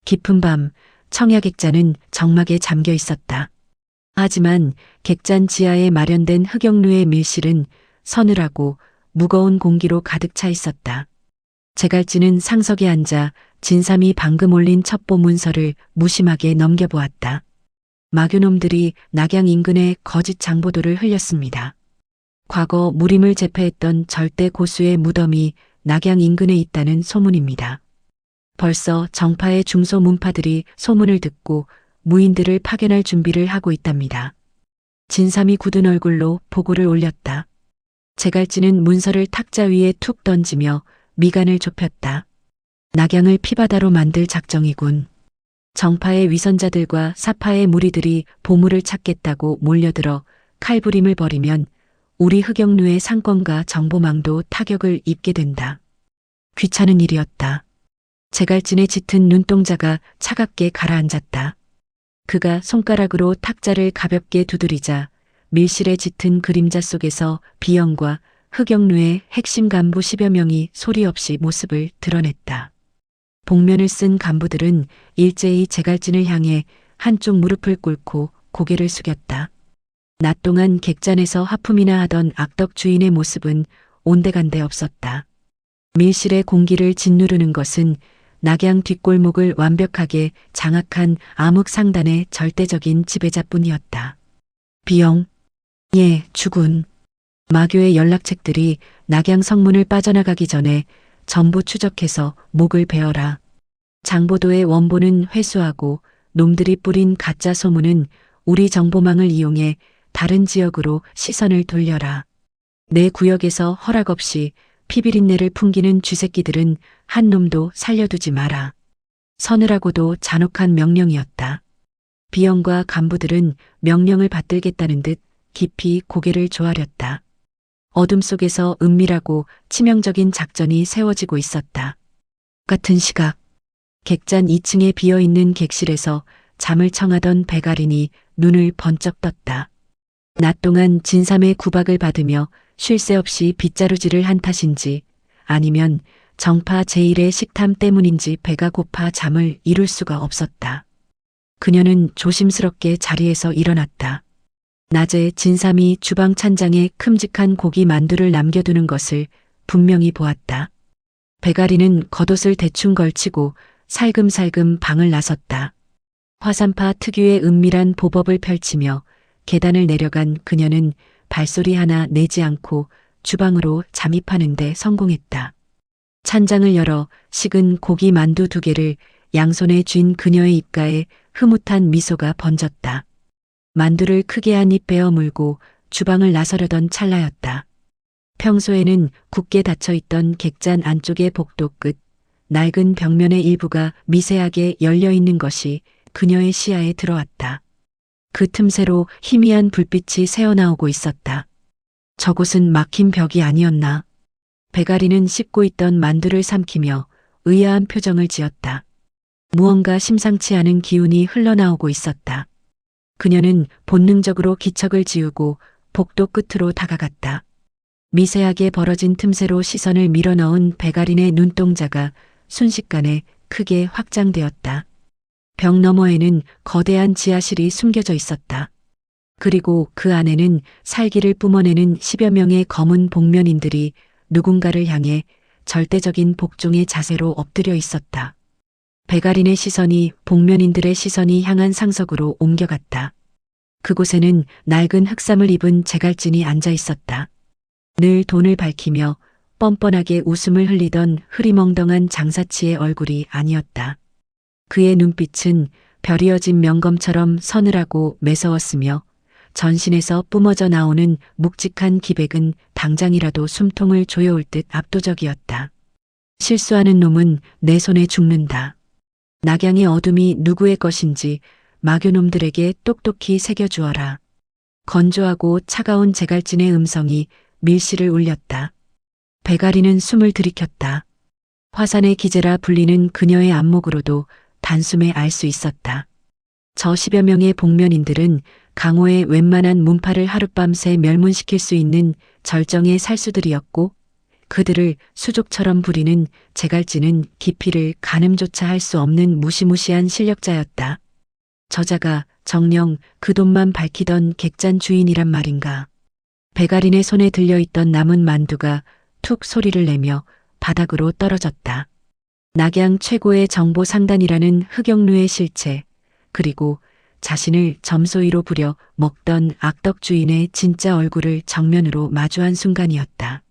깊은 밤 청야객잔은 정막에 잠겨 있었다. 하지만 객잔 지하에 마련된 흑역류의 밀실은 서늘하고 무거운 공기로 가득 차 있었다. 제갈진은 상석에 앉아 진삼이 방금 올린 첩보 문서를 무심하게 넘겨보았다. 마교놈들이 낙양 인근에 거짓 장보도를 흘렸습니다. 과거 무림을 제패했던 절대 고수의 무덤이 낙양 인근에 있다는 소문입니다. 벌써 정파의 중소 문파들이 소문을 듣고 무인들을 파견할 준비를 하고 있답니다. 진삼이 굳은 얼굴로 보고를 올렸다. 제갈진은 문서를 탁자 위에 툭 던지며 미간을 좁혔다. 낙양을 피바다로 만들 작정이군. 정파의 위선자들과 사파의 무리들이 보물을 찾겠다고 몰려들어 칼부림을 벌이면 우리 흑역류의 상권과 정보망도 타격을 입게 된다. 귀찮은 일이었다. 제갈진의 짙은 눈동자가 차갑게 가라앉았다. 그가 손가락으로 탁자를 가볍게 두드리자 밀실의 짙은 그림자 속에서 비영과 흑역류의 핵심 간부 10여 명이 소리 없이 모습을 드러냈다. 복면을 쓴 간부들은 일제히 제갈진을 향해 한쪽 무릎을 꿇고 고개를 숙였다. 낮 동안 객잔에서 하품이나 하던 악덕 주인의 모습은 온데간데 없었다. 밀실의 공기를 짓누르는 것은 낙양 뒷골목을 완벽하게 장악한 암흑상단의 절대적인 지배자뿐이었다. 비영, 예, 주군. 마교의 연락책들이 낙양 성문을 빠져나가기 전에 전부 추적해서 목을 베어라. 장보도의 원본은 회수하고 놈들이 뿌린 가짜 소문은 우리 정보망을 이용해 다른 지역으로 시선을 돌려라. 내 구역에서 허락 없이 피비린내를 풍기는 쥐새끼들은 한 놈도 살려두지 마라. 서늘하고도 잔혹한 명령이었다. 비영과 간부들은 명령을 받들겠다는 듯 깊이 고개를 조아렸다. 어둠 속에서 은밀하고 치명적인 작전이 세워지고 있었다. 같은 시각, 객잔 2층에 비어있는 객실에서 잠을 청하던 배가린이 눈을 번쩍 떴다. 낮 동안 진삼의 구박을 받으며 쉴 새 없이 빗자루질을 한 탓인지 아니면 정파 제1의 식탐 때문인지 배가 고파 잠을 이룰 수가 없었다. 그녀는 조심스럽게 자리에서 일어났다. 낮에 진삼이 주방 찬장에 큼직한 고기 만두를 남겨두는 것을 분명히 보았다. 배가리는 겉옷을 대충 걸치고 살금살금 방을 나섰다. 화산파 특유의 은밀한 보법을 펼치며 계단을 내려간 그녀는 발소리 하나 내지 않고 주방으로 잠입하는 데 성공했다. 찬장을 열어 식은 고기 만두 2개를 양손에 쥔 그녀의 입가에 흐뭇한 미소가 번졌다. 만두를 크게 한 입 베어 물고 주방을 나서려던 찰나였다. 평소에는 굳게 닫혀있던 객잔 안쪽의 복도 끝, 낡은 벽면의 일부가 미세하게 열려있는 것이 그녀의 시야에 들어왔다. 그 틈새로 희미한 불빛이 새어나오고 있었다. 저곳은 막힌 벽이 아니었나. 배가리는 씹고 있던 만두를 삼키며 의아한 표정을 지었다. 무언가 심상치 않은 기운이 흘러나오고 있었다. 그녀는 본능적으로 기척을 지우고 복도 끝으로 다가갔다. 미세하게 벌어진 틈새로 시선을 밀어넣은 배가린의 눈동자가 순식간에 크게 확장되었다. 벽 너머에는 거대한 지하실이 숨겨져 있었다. 그리고 그 안에는 살기를 뿜어내는 10여 명의 검은 복면인들이 누군가를 향해 절대적인 복종의 자세로 엎드려 있었다. 배가린의 시선이 복면인들의 시선이 향한 상석으로 옮겨갔다. 그곳에는 낡은 흑삼을 입은 제갈진이 앉아 있었다. 늘 돈을 밝히며 뻔뻔하게 웃음을 흘리던 흐리멍덩한 장사치의 얼굴이 아니었다. 그의 눈빛은 별이어진 명검처럼 서늘하고 매서웠으며 전신에서 뿜어져 나오는 묵직한 기백은 당장이라도 숨통을 조여올 듯 압도적이었다. 실수하는 놈은 내 손에 죽는다. 낙양의 어둠이 누구의 것인지 마교놈들에게 똑똑히 새겨주어라. 건조하고 차가운 제갈진의 음성이 밀실을 울렸다. 배가리는 숨을 들이켰다. 화산의 기제라 불리는 그녀의 안목으로도 단숨에 알 수 있었다. 저 10여 명의 복면인들은 강호의 웬만한 문파를 하룻밤새 멸문시킬 수 있는 절정의 살수들이었고 그들을 수족처럼 부리는 제갈진은 깊이를 가늠조차 할 수 없는 무시무시한 실력자였다. 저자가 정녕 그 돈만 밝히던 객잔 주인이란 말인가. 배가린의 손에 들려있던 남은 만두가 툭 소리를 내며 바닥으로 떨어졌다. 낙양 최고의 정보 상단이라는 흑영루의 실체, 그리고 자신을 점소이로 부려 먹던 악덕 주인의 진짜 얼굴을 정면으로 마주한 순간이었다.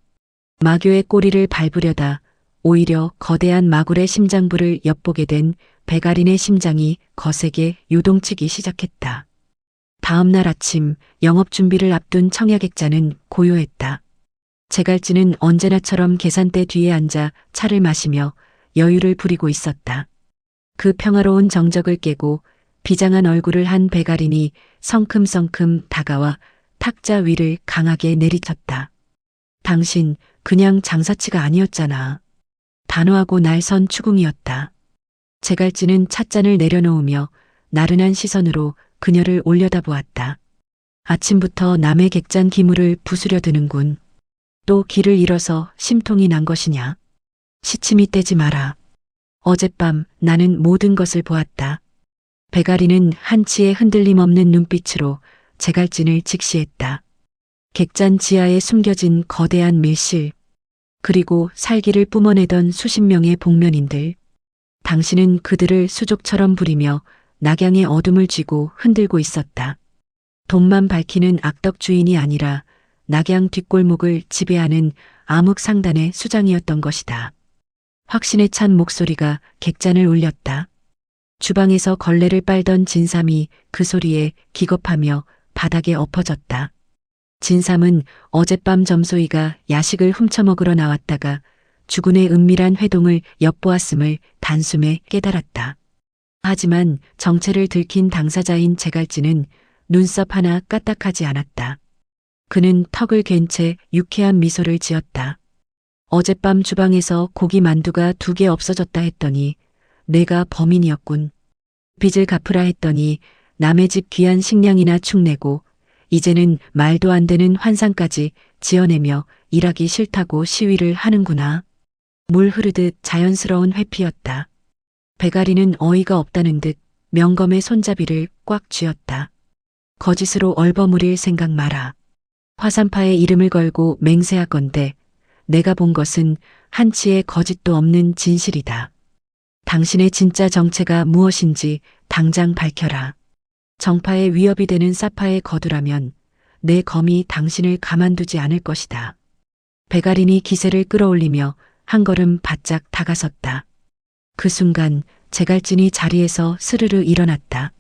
마교의 꼬리를 밟으려다 오히려 거대한 마굴의 심장부를 엿보게 된 배가린의 심장이 거세게 요동치기 시작했다. 다음 날 아침 영업 준비를 앞둔 청약액자는 고요했다. 제갈진은 언제나처럼 계산대 뒤에 앉아 차를 마시며 여유를 부리고 있었다. 그 평화로운 정적을 깨고 비장한 얼굴을 한 배가린이 성큼성큼 다가와 탁자 위를 강하게 내리쳤다. 당신 그냥 장사치가 아니었잖아. 단호하고 날선 추궁이었다. 제갈진은 찻잔을 내려놓으며 나른한 시선으로 그녀를 올려다보았다. 아침부터 남의 객잔 기물을 부수려 드는군. 또 길을 잃어서 심통이 난 것이냐. 시침이 떼지 마라. 어젯밤 나는 모든 것을 보았다. 배가리는 한치의 흔들림 없는 눈빛으로 제갈진을 직시했다. 객잔 지하에 숨겨진 거대한 밀실, 그리고 살기를 뿜어내던 수십 명의 복면인들. 당신은 그들을 수족처럼 부리며 낙양의 어둠을 쥐고 흔들고 있었다. 돈만 밝히는 악덕 주인이 아니라 낙양 뒷골목을 지배하는 암흑상단의 수장이었던 것이다. 확신에 찬 목소리가 객잔을 울렸다. 주방에서 걸레를 빨던 진삼이 그 소리에 기겁하며 바닥에 엎어졌다. 진삼은 어젯밤 점소이가 야식을 훔쳐먹으러 나왔다가 주군의 은밀한 회동을 엿보았음을 단숨에 깨달았다. 하지만 정체를 들킨 당사자인 제갈진은 눈썹 하나 까딱하지 않았다. 그는 턱을 괜 채 유쾌한 미소를 지었다. 어젯밤 주방에서 고기 만두가 2개 없어졌다 했더니 내가 범인이었군. 빚을 갚으라 했더니 남의 집 귀한 식량이나 축내고 이제는 말도 안 되는 환상까지 지어내며 일하기 싫다고 시위를 하는구나. 물 흐르듯 자연스러운 회피였다. 배가리는 어이가 없다는 듯 명검의 손잡이를 꽉 쥐었다. 거짓으로 얼버무릴 생각 마라. 화산파에 이름을 걸고 맹세하건대 내가 본 것은 한치의 거짓도 없는 진실이다. 당신의 진짜 정체가 무엇인지 당장 밝혀라. 정파에 위협이 되는 사파의 거두라면 내 검이 당신을 가만두지 않을 것이다. 배가린이 기세를 끌어올리며 한 걸음 바짝 다가섰다. 그 순간 제갈진이 자리에서 스르르 일어났다.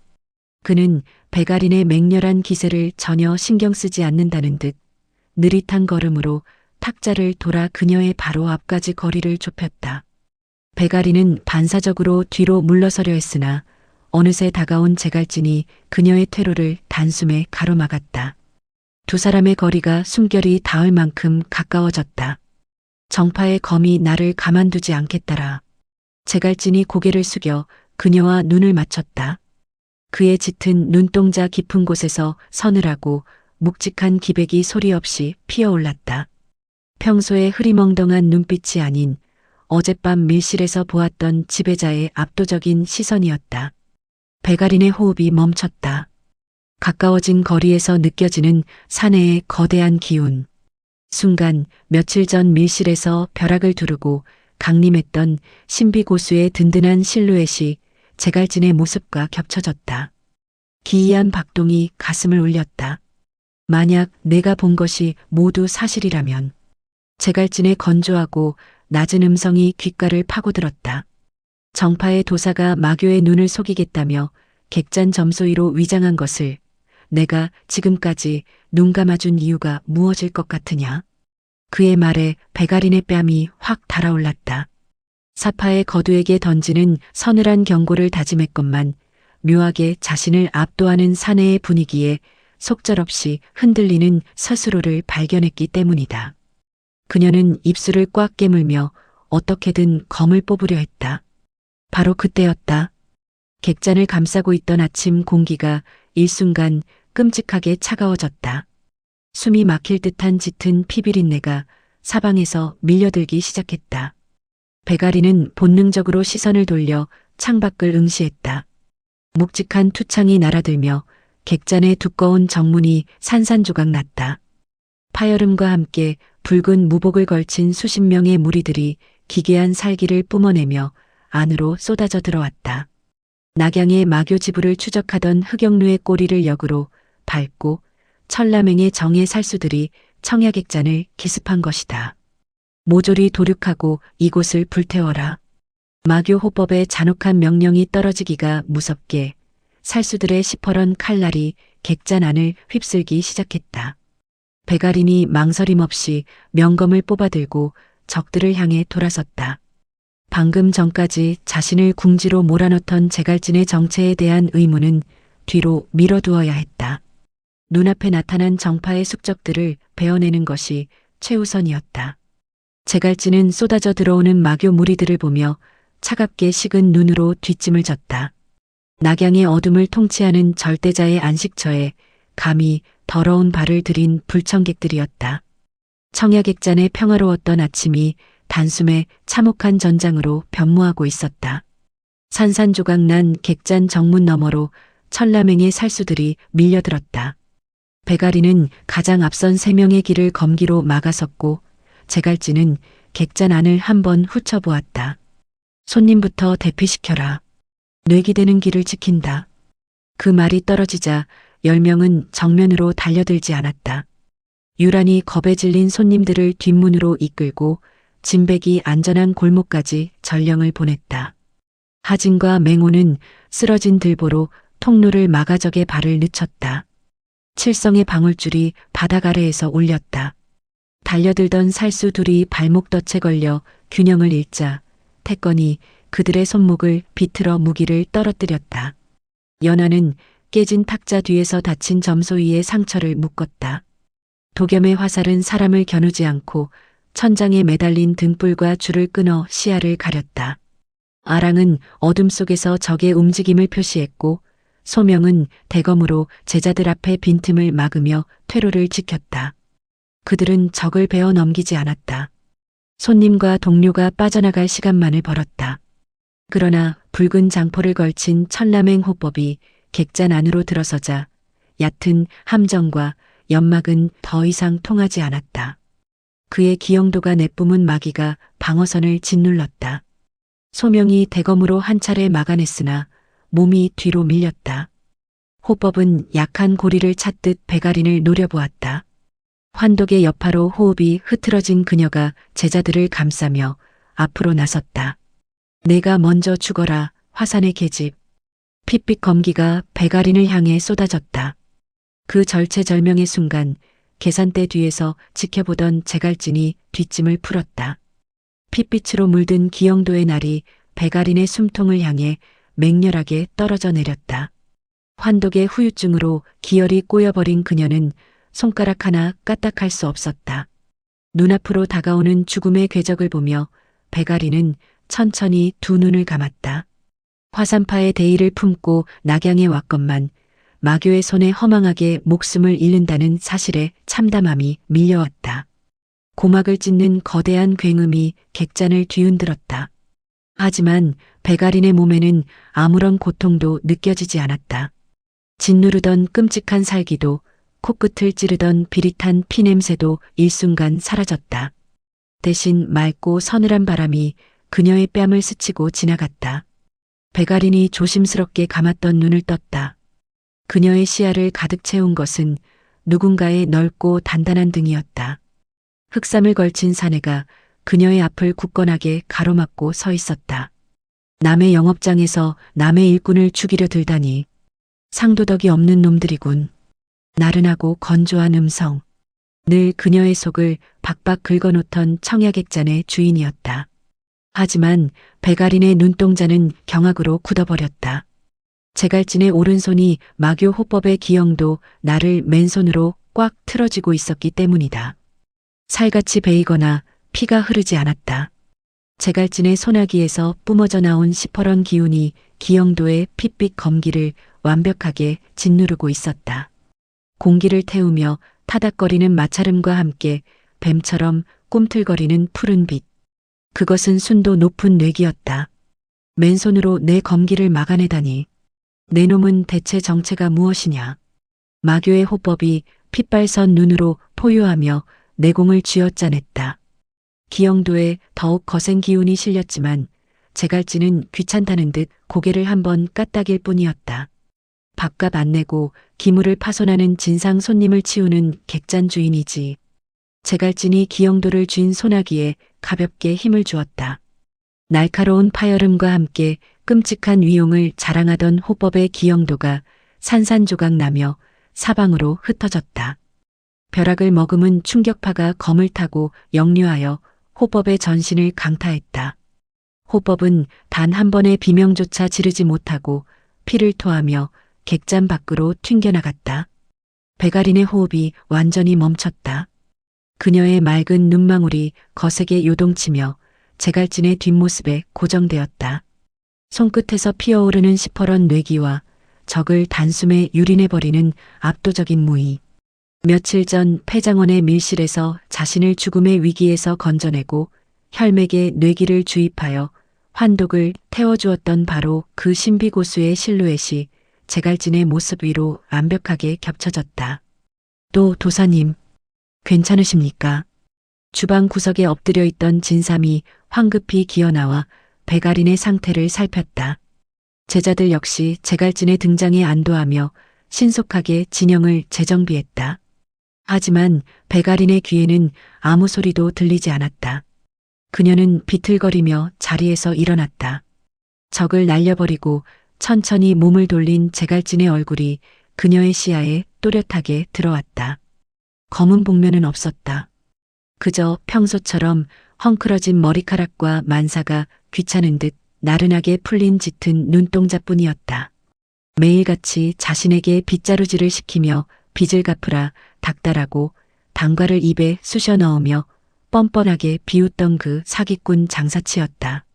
그는 배가린의 맹렬한 기세를 전혀 신경 쓰지 않는다는 듯 느릿한 걸음으로 탁자를 돌아 그녀의 바로 앞까지 거리를 좁혔다. 배가린은 반사적으로 뒤로 물러서려 했으나 어느새 다가온 제갈진이 그녀의 퇴로를 단숨에 가로막았다. 두 사람의 거리가 숨결이 닿을 만큼 가까워졌다. 정파의 검이 나를 가만두지 않겠다라. 제갈진이 고개를 숙여 그녀와 눈을 맞췄다. 그의 짙은 눈동자 깊은 곳에서 서늘하고 묵직한 기백이 소리 없이 피어올랐다. 평소에 흐리멍덩한 눈빛이 아닌 어젯밤 밀실에서 보았던 지배자의 압도적인 시선이었다. 배가린의 호흡이 멈췄다. 가까워진 거리에서 느껴지는 사내의 거대한 기운. 순간 며칠 전 밀실에서 벼락을 두르고 강림했던 신비고수의 든든한 실루엣이 제갈진의 모습과 겹쳐졌다. 기이한 박동이 가슴을 울렸다. 만약 내가 본 것이 모두 사실이라면. 제갈진의 건조하고 낮은 음성이 귓가를 파고들었다. 정파의 도사가 마교의 눈을 속이겠다며 객잔 점소이로 위장한 것을 내가 지금까지 눈 감아준 이유가 무엇일 것 같으냐? 그의 말에 배가린의 뺨이 확 달아올랐다. 사파의 거두에게 던지는 서늘한 경고를 다짐했건만 묘하게 자신을 압도하는 사내의 분위기에 속절없이 흔들리는 스스로를 발견했기 때문이다. 그녀는 입술을 꽉 깨물며 어떻게든 검을 뽑으려 했다. 바로 그때였다. 객잔을 감싸고 있던 아침 공기가 일순간 끔찍하게 차가워졌다. 숨이 막힐 듯한 짙은 피비린내가 사방에서 밀려들기 시작했다. 배가리는 본능적으로 시선을 돌려 창밖을 응시했다. 묵직한 투창이 날아들며 객잔의 두꺼운 정문이 산산조각 났다. 파열음과 함께 붉은 무복을 걸친 수십 명의 무리들이 기괴한 살기를 뿜어내며 안으로 쏟아져 들어왔다. 낙양의 마교 지부를 추적하던 흑영루의 꼬리를 역으로 밟고 천라맹의 정예 살수들이 청야객잔을 기습한 것이다. 모조리 도륙하고 이곳을 불태워라. 마교 호법의 잔혹한 명령이 떨어지기가 무섭게 살수들의 시퍼런 칼날이 객잔 안을 휩쓸기 시작했다. 배가린이 망설임 없이 명검을 뽑아들고 적들을 향해 돌아섰다. 방금 전까지 자신을 궁지로 몰아넣던 제갈진의 정체에 대한 의문은 뒤로 밀어두어야 했다. 눈앞에 나타난 정파의 숙적들을 베어내는 것이 최우선이었다. 제갈진은 쏟아져 들어오는 마교 무리들을 보며 차갑게 식은 눈으로 뒷짐을 졌다. 낙양의 어둠을 통치하는 절대자의 안식처에 감히 더러운 발을 들인 불청객들이었다. 청야객잔의 평화로웠던 아침이 단숨에 참혹한 전장으로 변모하고 있었다. 산산조각 난 객잔 정문 너머로 천라맹의 살수들이 밀려들었다. 배가리는 가장 앞선 3명의 길을 검기로 막아섰고 제갈진은 객잔 안을 한번 훑어보았다. 손님부터 대피시켜라. 뇌기되는 길을 지킨다. 그 말이 떨어지자 10명은 정면으로 달려들지 않았다. 유란히 겁에 질린 손님들을 뒷문으로 이끌고 진백이 안전한 골목까지 전령을 보냈다. 하진과 맹호는 쓰러진 들보로 통로를 막아 적의 발을 늦췄다. 칠성의 방울줄이 바닥 아래에서 울렸다. 달려들던 살수 둘이 발목 덫에 걸려 균형을 잃자 태건이 그들의 손목을 비틀어 무기를 떨어뜨렸다. 연하는 깨진 탁자 뒤에서 다친 점소위의 상처를 묶었다. 도겸의 화살은 사람을 겨누지 않고 천장에 매달린 등불과 줄을 끊어 시야를 가렸다. 아랑은 어둠 속에서 적의 움직임을 표시했고 소명은 대검으로 제자들 앞에 빈틈을 막으며 퇴로를 지켰다. 그들은 적을 베어 넘기지 않았다. 손님과 동료가 빠져나갈 시간만을 벌었다. 그러나 붉은 장포를 걸친 천라맹 호법이 객잔 안으로 들어서자 얕은 함정과 연막은 더 이상 통하지 않았다. 그의 기영도가 내뿜은 마기가 방어선을 짓눌렀다. 소명이 대검으로 한 차례 막아냈으나 몸이 뒤로 밀렸다. 호법은 약한 고리를 찾듯 배가린을 노려보았다. 환독의 여파로 호흡이 흐트러진 그녀가 제자들을 감싸며 앞으로 나섰다. 내가 먼저 죽어라, 화산의 계집. 핏빛 검기가 배가린을 향해 쏟아졌다. 그 절체절명의 순간 계산대 뒤에서 지켜보던 제갈진이 뒷짐을 풀었다. 핏빛으로 물든 기영도의 날이 배가린의 숨통을 향해 맹렬하게 떨어져 내렸다. 환독의 후유증으로 기혈이 꼬여버린 그녀는 손가락 하나 까딱할 수 없었다. 눈앞으로 다가오는 죽음의 궤적을 보며 배가리는 천천히 두 눈을 감았다. 화산파의 대의를 품고 낙양에 왔건만 마교의 손에 허망하게 목숨을 잃는다는 사실에 참담함이 밀려왔다. 고막을 찢는 거대한 굉음이 객잔을 뒤흔들었다. 하지만 배가린의 몸에는 아무런 고통도 느껴지지 않았다. 짓누르던 끔찍한 살기도 코끝을 찌르던 비릿한 피냄새도 일순간 사라졌다. 대신 맑고 서늘한 바람이 그녀의 뺨을 스치고 지나갔다. 배가린이 조심스럽게 감았던 눈을 떴다. 그녀의 시야를 가득 채운 것은 누군가의 넓고 단단한 등이었다. 흑삼을 걸친 사내가 그녀의 앞을 굳건하게 가로막고 서 있었다. 남의 영업장에서 남의 일꾼을 죽이려 들다니 상도덕이 없는 놈들이군. 나른하고 건조한 음성. 늘 그녀의 속을 박박 긁어놓던 청야객잔의 주인이었다. 하지만 배가린의 눈동자는 경악으로 굳어버렸다. 제갈진의 오른손이 마교 호법의 기영도 나를 맨손으로 꽉 틀어쥐고 있었기 때문이다. 살같이 베이거나 피가 흐르지 않았다. 제갈진의 소나기에서 뿜어져 나온 시퍼런 기운이 기영도의 핏빛 검기를 완벽하게 짓누르고 있었다. 공기를 태우며 타닥거리는 마찰음과 함께 뱀처럼 꿈틀거리는 푸른 빛. 그것은 순도 높은 뇌기였다. 맨손으로 내 검기를 막아내다니. 내 놈은 대체 정체가 무엇이냐. 마교의 호법이 핏발선 눈으로 포효하며 내공을 쥐어짜냈다. 기영도에 더욱 거센 기운이 실렸지만 제갈진은 귀찮다는 듯 고개를 한번 까딱일 뿐이었다. 밥값 안 내고 기물을 파손하는 진상 손님을 치우는 객잔 주인이지. 제갈진이 기영도를 쥔 소나기에 가볍게 힘을 주었다. 날카로운 파열음과 함께 끔찍한 위용을 자랑하던 호법의 기영도가 산산조각 나며 사방으로 흩어졌다. 벼락을 머금은 충격파가 검을 타고 역류하여 호법의 전신을 강타했다. 호법은 단 한 번의 비명조차 지르지 못하고 피를 토하며 객잔 밖으로 튕겨나갔다. 배가린의 호흡이 완전히 멈췄다. 그녀의 맑은 눈망울이 거세게 요동치며 제갈진의 뒷모습에 고정되었다. 손끝에서 피어오르는 시퍼런 뇌기와 적을 단숨에 유린해버리는 압도적인 무의. 며칠 전 폐장원의 밀실에서 자신을 죽음의 위기에서 건져내고 혈맥에 뇌기를 주입하여 환독을 태워주었던 바로 그 신비고수의 실루엣이 제갈진의 모습 위로 완벽하게 겹쳐졌다. 또 도사님, 괜찮으십니까? 주방 구석에 엎드려 있던 진삼이 황급히 기어나와 배가린의 상태를 살폈다. 제자들 역시 제갈진의 등장에 안도하며 신속하게 진영을 재정비했다. 하지만 배가린의 귀에는 아무 소리도 들리지 않았다. 그녀는 비틀거리며 자리에서 일어났다. 적을 날려버리고 천천히 몸을 돌린 제갈진의 얼굴이 그녀의 시야에 또렷하게 들어왔다. 검은 복면은 없었다. 그저 평소처럼 헝클어진 머리카락과 만사가 귀찮은 듯 나른하게 풀린 짙은 눈동자뿐이었다. 매일같이 자신에게 빗자루질을 시키며 빚을 갚으라 닥달하고 단과를 입에 쑤셔 넣으며 뻔뻔하게 비웃던 그 사기꾼 장사치였다.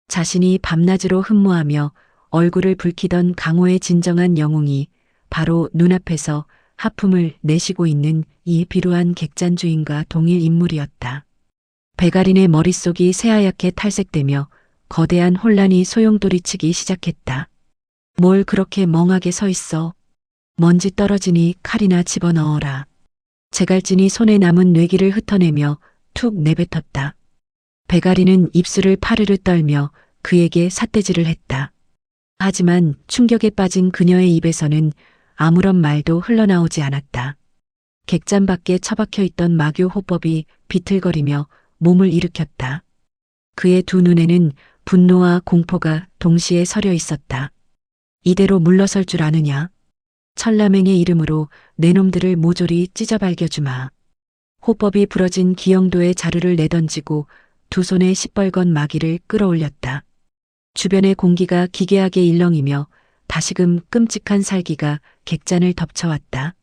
자신이 밤낮으로 흠모하며 얼굴을 붉히던 강호의 진정한 영웅이 바로 눈앞에서 하품을 내쉬고 있는 이 비루한 객잔 주인과 동일 인물이었다. 배가린의 머릿속이 새하얗게 탈색되며 거대한 혼란이 소용돌이치기 시작했다. 뭘 그렇게 멍하게 서 있어. 먼지 떨어지니 칼이나 집어넣어라. 제갈진이 손에 남은 뇌기를 흩어내며 툭 내뱉었다. 배가리는 입술을 파르르 떨며 그에게 삿대질을 했다. 하지만 충격에 빠진 그녀의 입에서는 아무런 말도 흘러나오지 않았다. 객잔 밖에 처박혀 있던 마교 호법이 비틀거리며 몸을 일으켰다. 그의 두 눈에는 분노와 공포가 동시에 서려 있었다. 이대로 물러설 줄 아느냐? 천라맹의 이름으로 내 놈들을 모조리 찢어발겨주마. 호법이 부러진 기영도의 자루를 내던지고 두 손에 시뻘건 마기를 끌어올렸다. 주변의 공기가 기괴하게 일렁이며 다시금 끔찍한 살기가 객잔을 덮쳐왔다.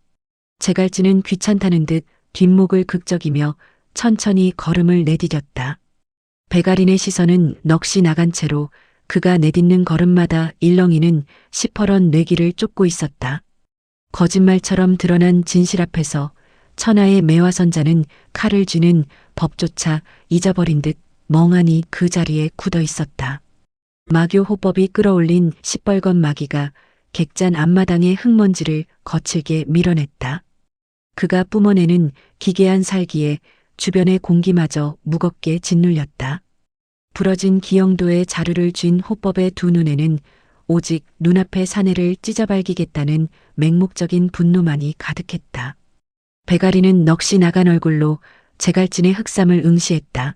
제갈진은 귀찮다는 듯 뒷목을 극적이며 천천히 걸음을 내디뎠다. 배가린의 시선은 넋이 나간 채로 그가 내딛는 걸음마다 일렁이는 시퍼런 뇌기를 쫓고 있었다. 거짓말처럼 드러난 진실 앞에서 천하의 매화선자는 칼을 쥐는 법조차 잊어버린 듯 멍하니 그 자리에 굳어 있었다. 마교 호법이 끌어올린 시뻘건 마기가 객잔 앞마당의 흙먼지를 거칠게 밀어냈다. 그가 뿜어내는 기괴한 살기에 주변의 공기마저 무겁게 짓눌렸다. 부러진 기영도의 자루를 쥔 호법의 두 눈에는 오직 눈앞의 사내를 찢어발기겠다는 맹목적인 분노만이 가득했다. 배가리는 넋이 나간 얼굴로 제갈진의 흑삼을 응시했다.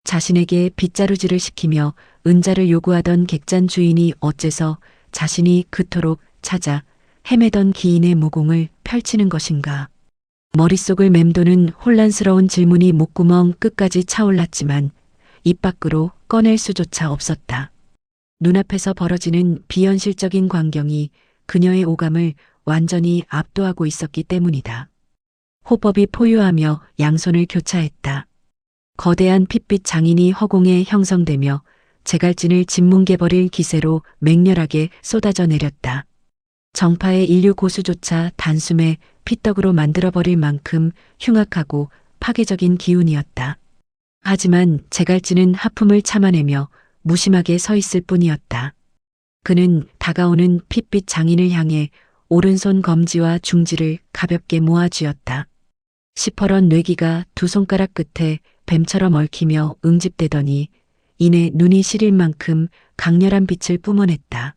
자신에게 빗자루질을 시키며 은자를 요구하던 객잔 주인이 어째서 자신이 그토록 찾아 헤매던 기인의 무공을 펼치는 것인가. 머릿속을 맴도는 혼란스러운 질문이 목구멍 끝까지 차올랐지만 입 밖으로 꺼낼 수조차 없었다. 눈앞에서 벌어지는 비현실적인 광경이 그녀의 오감을 완전히 압도하고 있었기 때문이다. 호법이 포효하며 양손을 교차했다. 거대한 핏빛 장인이 허공에 형성되며 제갈진을 짓뭉개버릴 기세로 맹렬하게 쏟아져 내렸다. 정파의 인류 고수조차 단숨에 피떡으로 만들어버릴 만큼 흉악하고 파괴적인 기운이었다. 하지만 제갈진은 하품을 참아내며 무심하게 서 있을 뿐이었다. 그는 다가오는 핏빛 장인을 향해 오른손 검지와 중지를 가볍게 모아쥐었다. 시퍼런 뇌기가 두 손가락 끝에 뱀처럼 얽히며 응집대더니 이내 눈이 시릴 만큼 강렬한 빛을 뿜어냈다.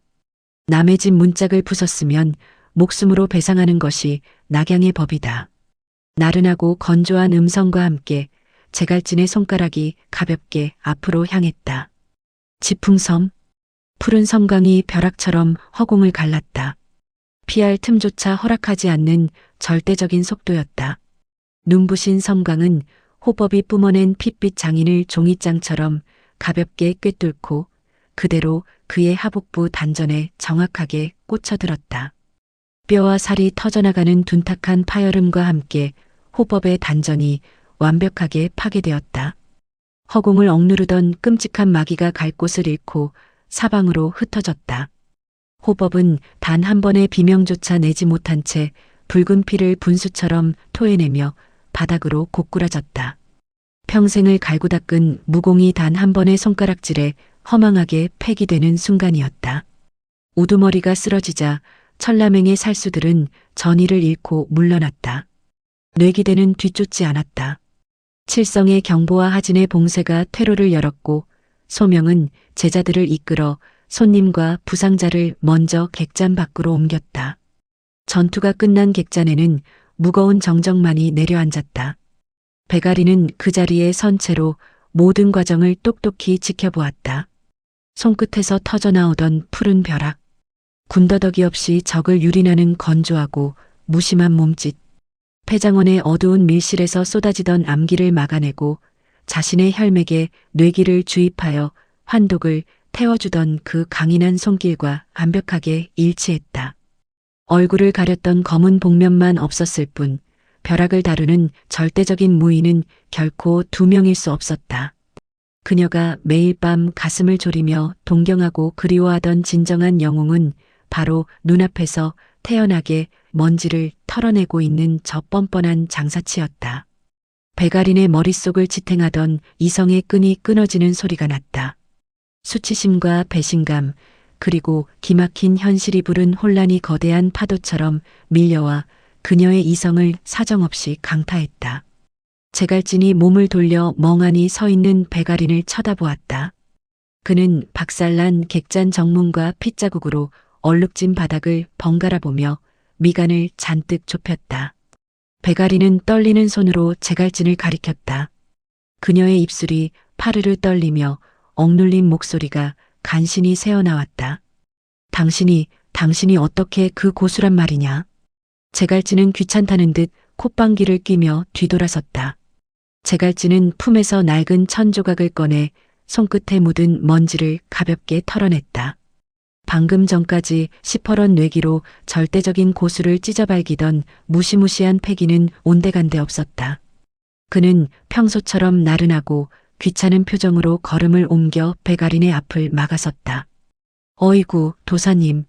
남의 집 문짝을 부쉈으면 목숨으로 배상하는 것이 낙양의 법이다. 나른하고 건조한 음성과 함께 제갈진의 손가락이 가볍게 앞으로 향했다. 지풍섬, 푸른 섬광이 벼락처럼 허공을 갈랐다. 피할 틈조차 허락하지 않는 절대적인 속도였다. 눈부신 섬광은 호법이 뿜어낸 핏빛 장인을 종이장처럼 가볍게 꿰뚫고 그대로 그의 하복부 단전에 정확하게 꽂혀들었다. 뼈와 살이 터져나가는 둔탁한 파열음과 함께 호법의 단전이 완벽하게 파괴되었다. 허공을 억누르던 끔찍한 마귀가 갈 곳을 잃고 사방으로 흩어졌다. 호법은 단 한 번의 비명조차 내지 못한 채 붉은 피를 분수처럼 토해내며 바닥으로 고꾸라졌다. 평생을 갈고 닦은 무공이 단 한 번의 손가락질에 허망하게 폐기되는 순간이었다. 우두머리가 쓰러지자 천라맹의 살수들은 전의를 잃고 물러났다. 뇌기대는 뒤쫓지 않았다. 칠성의 경보와 하진의 봉쇄가 퇴로를 열었고 소명은 제자들을 이끌어 손님과 부상자를 먼저 객잔 밖으로 옮겼다. 전투가 끝난 객잔에는 무거운 정적만이 내려앉았다. 배가리는 그 자리에 선 채로 모든 과정을 똑똑히 지켜보았다. 손끝에서 터져나오던 푸른 벼락, 군더더기 없이 적을 유린하는 건조하고 무심한 몸짓, 폐장원의 어두운 밀실에서 쏟아지던 암기를 막아내고 자신의 혈맥에 뇌기를 주입하여 환독을 태워주던 그 강인한 손길과 완벽하게 일치했다. 얼굴을 가렸던 검은 복면만 없었을 뿐 벼락을 다루는 절대적인 무인은 결코 두 명일 수 없었다. 그녀가 매일 밤 가슴을 졸이며 동경하고 그리워하던 진정한 영웅은 바로 눈앞에서 태연하게 먼지를 털어내고 있는 저 뻔뻔한 장사치였다. 배가린의 머릿속을 지탱하던 이성의 끈이 끊어지는 소리가 났다. 수치심과 배신감, 그리고 기막힌 현실이 부른 혼란이 거대한 파도처럼 밀려와 그녀의 이성을 사정없이 강타했다. 제갈진이 몸을 돌려 멍하니 서 있는 배가린을 쳐다보았다. 그는 박살난 객잔 정문과 핏자국으로 얼룩진 바닥을 번갈아 보며 미간을 잔뜩 좁혔다. 배가리는 떨리는 손으로 제갈진을 가리켰다. 그녀의 입술이 파르르 떨리며 억눌린 목소리가 간신히 새어나왔다. 당신이 어떻게 그 고수란 말이냐? 제갈진은 귀찮다는 듯 콧방귀를 뀌며 뒤돌아섰다. 제갈진은 품에서 낡은 천 조각을 꺼내 손끝에 묻은 먼지를 가볍게 털어냈다. 방금 전까지 시퍼런 뇌기로 절대적인 고수를 찢어발기던 무시무시한 패기는 온데간데 없었다. 그는 평소처럼 나른하고 귀찮은 표정으로 걸음을 옮겨 배가린의 앞을 막아섰다. 어이구, 도사님.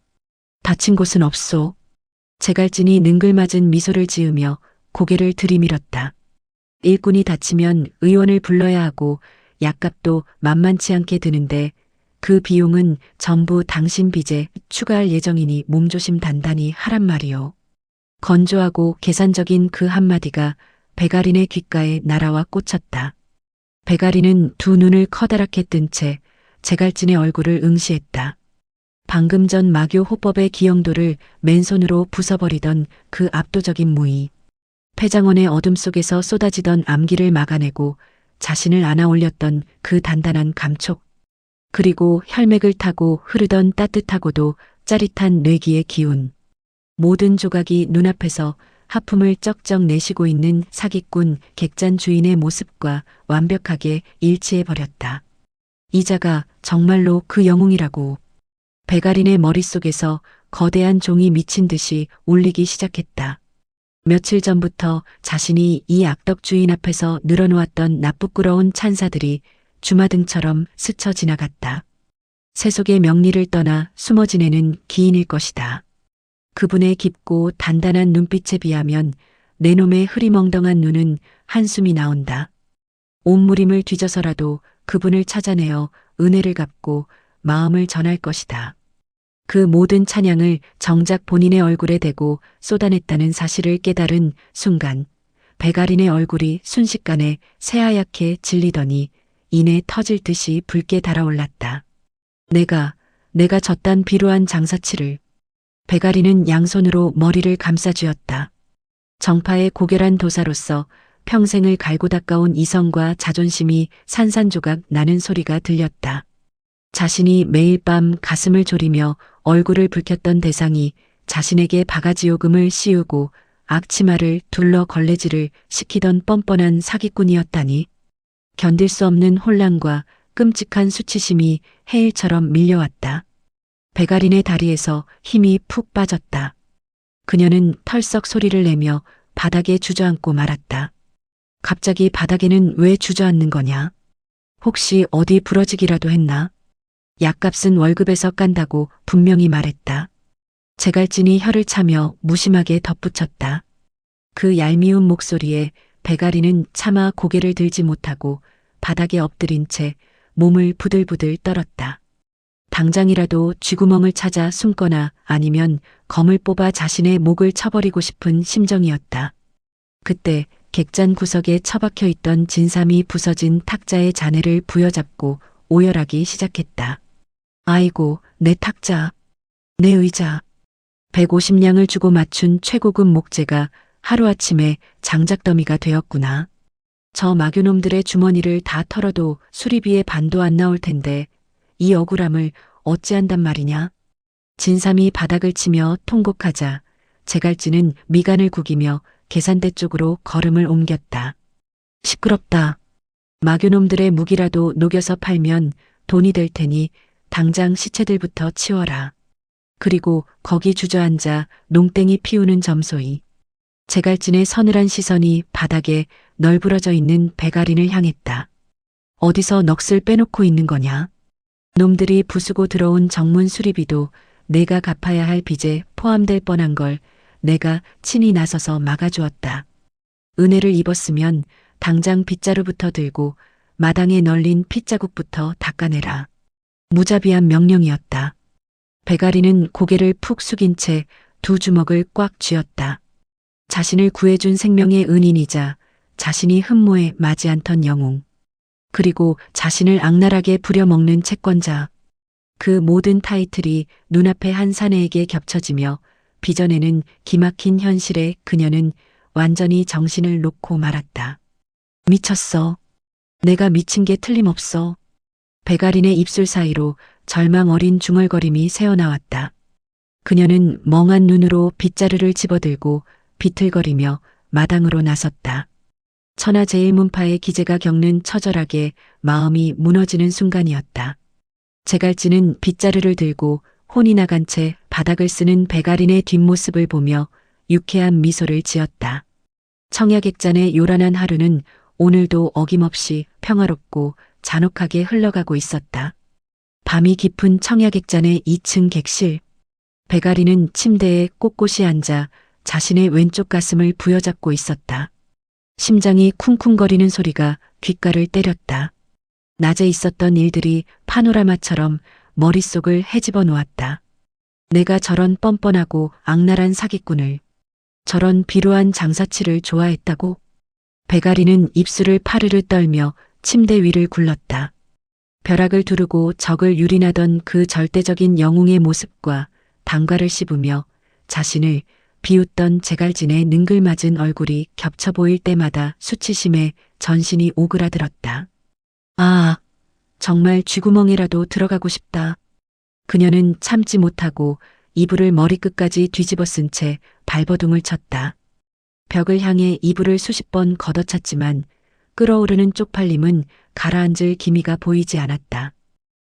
다친 곳은 없소. 제갈진이 능글맞은 미소를 지으며 고개를 들이밀었다. 일꾼이 다치면 의원을 불러야 하고 약값도 만만치 않게 드는데 그 비용은 전부 당신 빚에 추가할 예정이니 몸조심 단단히 하란 말이오. 건조하고 계산적인 그 한마디가 배가린의 귓가에 날아와 꽂혔다. 배가린은 두 눈을 커다랗게 뜬 채 제갈진의 얼굴을 응시했다. 방금 전 마교 호법의 기영도를 맨손으로 부숴버리던 그 압도적인 무의. 폐장원의 어둠 속에서 쏟아지던 암기를 막아내고 자신을 안아올렸던 그 단단한 감촉. 그리고 혈맥을 타고 흐르던 따뜻하고도 짜릿한 뇌기의 기운. 모든 조각이 눈앞에서 하품을 쩍쩍 내쉬고 있는 사기꾼 객잔 주인의 모습과 완벽하게 일치해버렸다. 이자가 정말로 그 영웅이라고. 배가린의 머릿속에서 거대한 종이 미친 듯이 울리기 시작했다. 며칠 전부터 자신이 이 악덕 주인 앞에서 늘어놓았던 나쁘끄러운 찬사들이 주마등처럼 스쳐 지나갔다. 세속의 명리를 떠나 숨어 지내는 기인일 것이다. 그분의 깊고 단단한 눈빛에 비하면 내 놈의 흐리멍덩한 눈은 한숨이 나온다. 온무림을 뒤져서라도 그분을 찾아내어 은혜를 갚고 마음을 전할 것이다. 그 모든 찬양을 정작 본인의 얼굴에 대고 쏟아냈다는 사실을 깨달은 순간 베가린의 얼굴이 순식간에 새하얗게 질리더니 이내 터질 듯이 붉게 달아올랐다. 내가 저딴 비루한 장사치를. 베가린은 양손으로 머리를 감싸쥐었다. 정파의 고결한 도사로서 평생을 갈고 닦아온 이성과 자존심이 산산조각 나는 소리가 들렸다. 자신이 매일 밤 가슴을 졸이며 얼굴을 붉혔던 대상이 자신에게 바가지 요금을 씌우고 악치마를 둘러 걸레질을 시키던 뻔뻔한 사기꾼이었다니. 견딜 수 없는 혼란과 끔찍한 수치심이 해일처럼 밀려왔다. 베가린의 다리에서 힘이 푹 빠졌다. 그녀는 털썩 소리를 내며 바닥에 주저앉고 말았다. 갑자기 바닥에는 왜 주저앉는 거냐? 혹시 어디 부러지기라도 했나? 약값은 월급에서 깐다고 분명히 말했다. 제갈진이 혀를 차며 무심하게 덧붙였다. 그 얄미운 목소리에 베가린은 차마 고개를 들지 못하고 바닥에 엎드린 채 몸을 부들부들 떨었다. 당장이라도 쥐구멍을 찾아 숨거나 아니면 검을 뽑아 자신의 목을 쳐버리고 싶은 심정이었다. 그때 객잔 구석에 처박혀 있던 진삼이 부서진 탁자의 잔해를 부여잡고 오열하기 시작했다. 아이고, 내 탁자, 내 의자. 150냥을 주고 맞춘 최고급 목재가 하루아침에 장작더미가 되었구나. 저 마교놈들의 주머니를 다 털어도 수리비의 반도 안 나올 텐데 이 억울함을 어찌한단 말이냐. 진삼이 바닥을 치며 통곡하자 제갈진은 미간을 구기며 계산대 쪽으로 걸음을 옮겼다. 시끄럽다. 마교놈들의 무기라도 녹여서 팔면 돈이 될 테니 당장 시체들부터 치워라. 그리고 거기 주저앉아 농땡이 피우는 점소이. 제갈진의 서늘한 시선이 바닥에 널브러져 있는 베가린을 향했다. 어디서 넋을 빼놓고 있는 거냐? 놈들이 부수고 들어온 정문 수리비도 내가 갚아야 할 빚에 포함될 뻔한 걸 내가 친히 나서서 막아주었다. 은혜를 입었으면 당장 빗자루부터 들고 마당에 널린 핏자국부터 닦아내라. 무자비한 명령이었다. 베가리는 고개를 푹 숙인 채 두 주먹을 꽉 쥐었다. 자신을 구해준 생명의 은인이자 자신이 흠모에 맞이 않던 영웅. 그리고 자신을 악랄하게 부려먹는 채권자. 그 모든 타이틀이 눈앞의 한 사내에게 겹쳐지며 빚어내는 기막힌 현실에 그녀는 완전히 정신을 놓고 말았다. 미쳤어. 내가 미친 게 틀림없어. 베가린의 입술 사이로 절망 어린 중얼거림이 새어나왔다. 그녀는 멍한 눈으로 빗자루를 집어들고 비틀거리며 마당으로 나섰다. 천하제일문파의 기재가 겪는 처절하게 마음이 무너지는 순간이었다. 제갈진은 빗자루를 들고 혼이 나간 채 바닥을 쓰는 베가린의 뒷모습을 보며 유쾌한 미소를 지었다. 청야객잔의 요란한 하루는 오늘도 어김없이 평화롭고 잔혹하게 흘러가고 있었다. 밤이 깊은 청야객잔의 2층 객실. 베가린은 침대에 꼿꼿이 앉아 자신의 왼쪽 가슴을 부여잡고 있었다. 심장이 쿵쿵거리는 소리가 귓가를 때렸다. 낮에 있었던 일들이 파노라마처럼 머릿속을 헤집어 놓았다. 내가 저런 뻔뻔하고 악랄한 사기꾼을, 저런 비루한 장사치를 좋아했다고? 베가리는 입술을 파르르 떨며 침대 위를 굴렀다. 벼락을 두르고 적을 유린하던 그 절대적인 영웅의 모습과 단과를 씹으며 자신을 비웃던 제갈진의 능글맞은 얼굴이 겹쳐 보일 때마다 수치심에 전신이 오그라들었다. 아, 정말 쥐구멍이라도 들어가고 싶다. 그녀는 참지 못하고 이불을 머리끝까지 뒤집어 쓴 채 발버둥을 쳤다. 벽을 향해 이불을 수십 번 걷어찼지만 끓어오르는 쪽팔림은 가라앉을 기미가 보이지 않았다.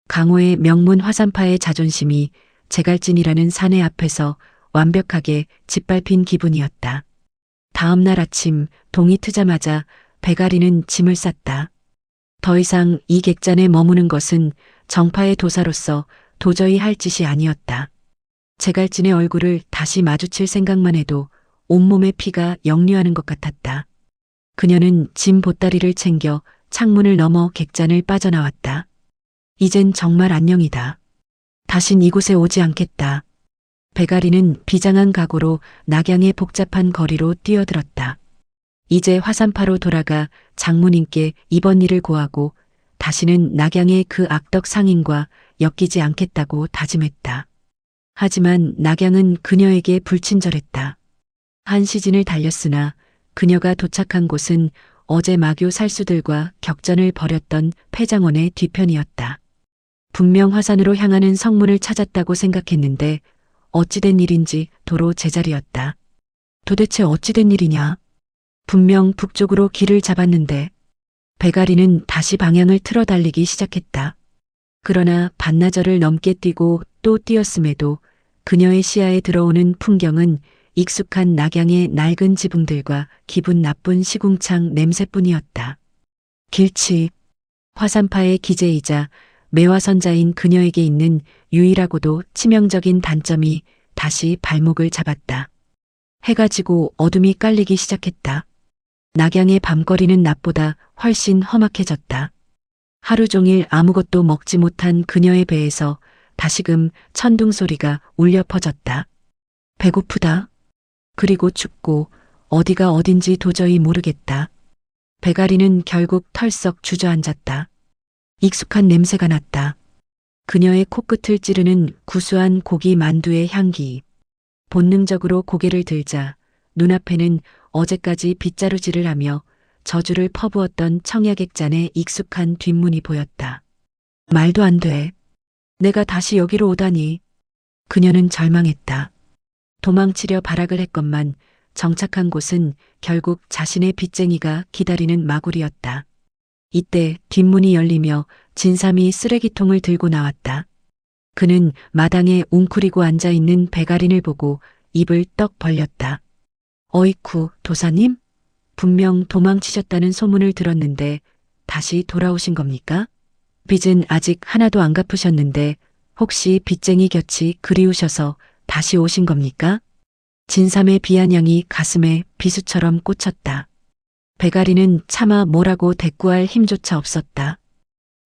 강호의 명문 화산파의 자존심이 제갈진이라는 사내 앞에서 완벽하게 짓밟힌 기분이었다. 다음 날 아침 동이 트자마자 베가리는 짐을 쌌다. 더 이상 이 객잔에 머무는 것은 정파의 도사로서 도저히 할 짓이 아니었다. 제갈진의 얼굴을 다시 마주칠 생각만 해도 온몸의 피가 역류하는 것 같았다. 그녀는 짐 보따리를 챙겨 창문을 넘어 객잔을 빠져나왔다. 이젠 정말 안녕이다. 다신 이곳에 오지 않겠다. 배가리는 비장한 각오로 낙양의 복잡한 거리로 뛰어들었다. 이제 화산파로 돌아가 장모님께 이번 일을 고하고 다시는 낙양의 그 악덕 상인과 엮이지 않겠다고 다짐했다. 하지만 낙양은 그녀에게 불친절했다. 한 시즌을 달렸으나 그녀가 도착한 곳은 어제 마교 살수들과 격전을 벌였던 폐장원의 뒤편이었다. 분명 화산으로 향하는 성문을 찾았다고 생각했는데 어찌된 일인지 도로 제자리였다. 도대체 어찌된 일이냐? 분명 북쪽으로 길을 잡았는데 배가리는 다시 방향을 틀어 달리기 시작했다. 그러나 반나절을 넘게 뛰고 또 뛰었음에도 그녀의 시야에 들어오는 풍경은 익숙한 낙양의 낡은 지붕들과 기분 나쁜 시궁창 냄새뿐이었다. 길치, 화산파의 기재이자 매화선자인 그녀에게 있는 유일하고도 치명적인 단점이 다시 발목을 잡았다. 해가 지고 어둠이 깔리기 시작했다. 낙양의 밤거리는 낮보다 훨씬 험악해졌다. 하루 종일 아무것도 먹지 못한 그녀의 배에서 다시금 천둥 소리가 울려 퍼졌다. 배고프다. 그리고 춥고 어디가 어딘지 도저히 모르겠다. 배가리는 결국 털썩 주저앉았다. 익숙한 냄새가 났다. 그녀의 코끝을 찌르는 구수한 고기 만두의 향기. 본능적으로 고개를 들자 눈앞에는 어제까지 빗자루질을 하며 저주를 퍼부었던 청야객잔의 익숙한 뒷문이 보였다. 말도 안 돼. 내가 다시 여기로 오다니. 그녀는 절망했다. 도망치려 발악을 했건만 정착한 곳은 결국 자신의 빚쟁이가 기다리는 마구리였다. 이때 뒷문이 열리며 진삼이 쓰레기통을 들고 나왔다. 그는 마당에 웅크리고 앉아있는 배가린을 보고 입을 떡 벌렸다. 어이쿠, 도사님? 분명 도망치셨다는 소문을 들었는데 다시 돌아오신 겁니까? 빚은 아직 하나도 안 갚으셨는데 혹시 빚쟁이 곁이 그리우셔서 다시 오신 겁니까? 진삼의 비아냥이 가슴에 비수처럼 꽂혔다. 배가리는 차마 뭐라고 대꾸할 힘조차 없었다.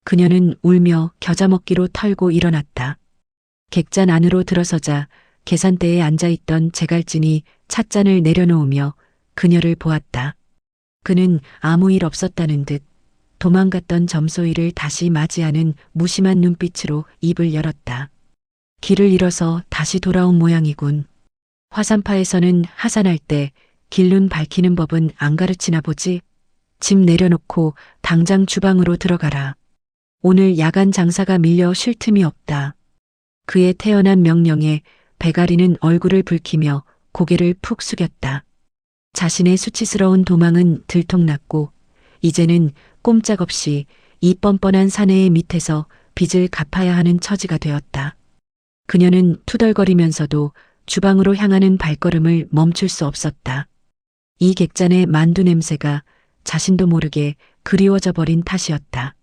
그녀는 울며 겨자먹기로 털고 일어났다. 객잔 안으로 들어서자 계산대에 앉아있던 제갈진이 찻잔을 내려놓으며 그녀를 보았다. 그는 아무 일 없었다는 듯 도망갔던 점소이를 다시 맞이하는 무심한 눈빛으로 입을 열었다. 길을 잃어서 다시 돌아온 모양이군. 화산파에서는 하산할 때 길눈 밝히는 법은 안 가르치나 보지? 집 내려놓고 당장 주방으로 들어가라. 오늘 야간 장사가 밀려 쉴 틈이 없다. 그의 태연한 명령에 배가리는 얼굴을 붉히며 고개를 푹 숙였다. 자신의 수치스러운 도망은 들통났고 이제는 꼼짝없이 이 뻔뻔한 사내의 밑에서 빚을 갚아야 하는 처지가 되었다. 그녀는 투덜거리면서도 주방으로 향하는 발걸음을 멈출 수 없었다. 이 객잔의 만두 냄새가 자신도 모르게 그리워져 버린 탓이었다.